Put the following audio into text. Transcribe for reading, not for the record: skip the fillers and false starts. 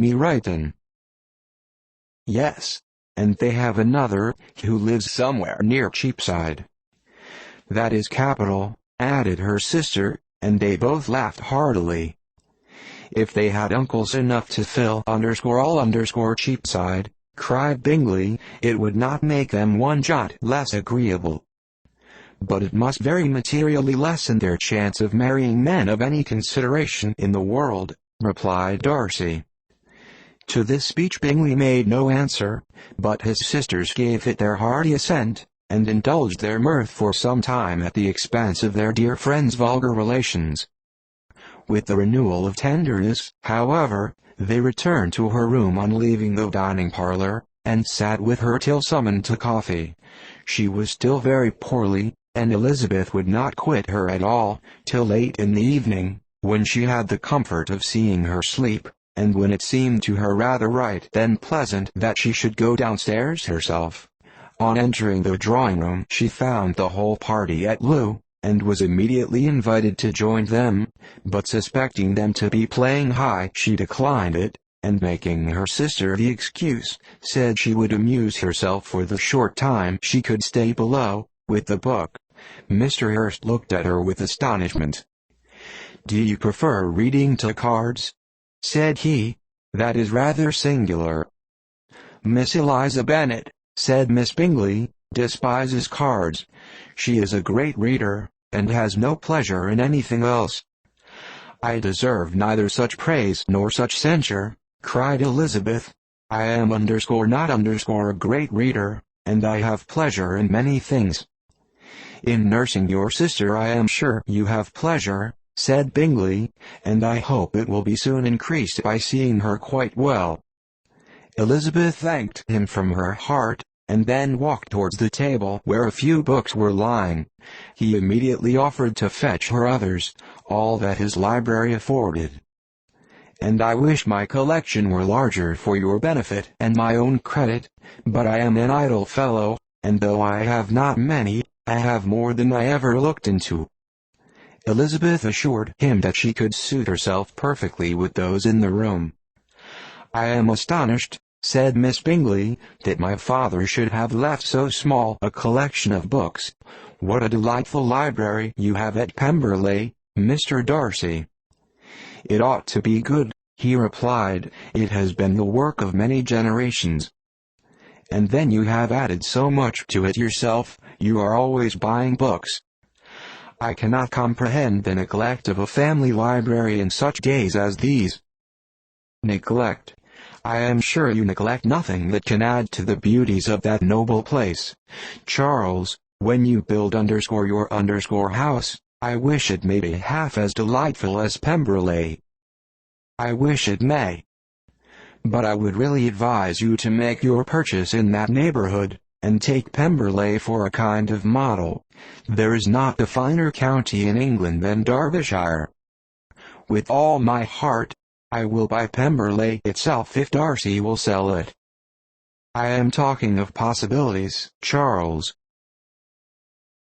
Meryton. Yes, and they have another, who lives somewhere near Cheapside. That is capital, added her sister, and they both laughed heartily. If they had uncles enough to fill all Cheapside, cried Bingley, it would not make them one jot less agreeable. But it must very materially lessen their chance of marrying men of any consideration in the world, replied Darcy. To this speech Bingley made no answer, but his sisters gave it their hearty assent, and indulged their mirth for some time at the expense of their dear friend's vulgar relations. With the renewal of tenderness, however, they returned to her room on leaving the dining-parlour, and sat with her till summoned to coffee. She was still very poorly, and Elizabeth would not quit her at all, till late in the evening, when she had the comfort of seeing her sleep, and when it seemed to her rather right than pleasant that she should go downstairs herself. On entering the drawing-room she found the whole party at loo, and was immediately invited to join them, but suspecting them to be playing high she declined it, and making her sister the excuse, said she would amuse herself for the short time she could stay below, with the book. Mr. Hurst looked at her with astonishment. "Do you prefer reading to cards?" said he. "That is rather singular." "Miss Eliza Bennet," said Miss Bingley, "despises cards. She is a great reader, and has no pleasure in anything else." "I deserve neither such praise nor such censure," cried Elizabeth. "I am not a great reader, and I have pleasure in many things." "In nursing your sister I am sure you have pleasure," said Bingley, "and I hope it will be soon increased by seeing her quite well." Elizabeth thanked him from her heart, and then walked towards the table where a few books were lying. He immediately offered to fetch her others, all that his library afforded. "And I wish my collection were larger for your benefit and my own credit, but I am an idle fellow, and though I have not many, I have more than I ever looked into." Elizabeth assured him that she could suit herself perfectly with those in the room. "I am astonished," said Miss Bingley, "that my father should have left so small a collection of books. What a delightful library you have at Pemberley, Mr. Darcy." "It ought to be good," he replied. "It has been the work of many generations. And then you have added so much to it yourself, you are always buying books. I cannot comprehend the neglect of a family library in such days as these." "Neglect? I am sure you neglect nothing that can add to the beauties of that noble place. Charles, when you build your house, I wish it may be half as delightful as Pemberley." "I wish it may. But I would really advise you to make your purchase in that neighborhood, and take Pemberley for a kind of model. There is not a finer county in England than Derbyshire." "With all my heart, I will buy Pemberley itself if Darcy will sell it." "I am talking of possibilities, Charles.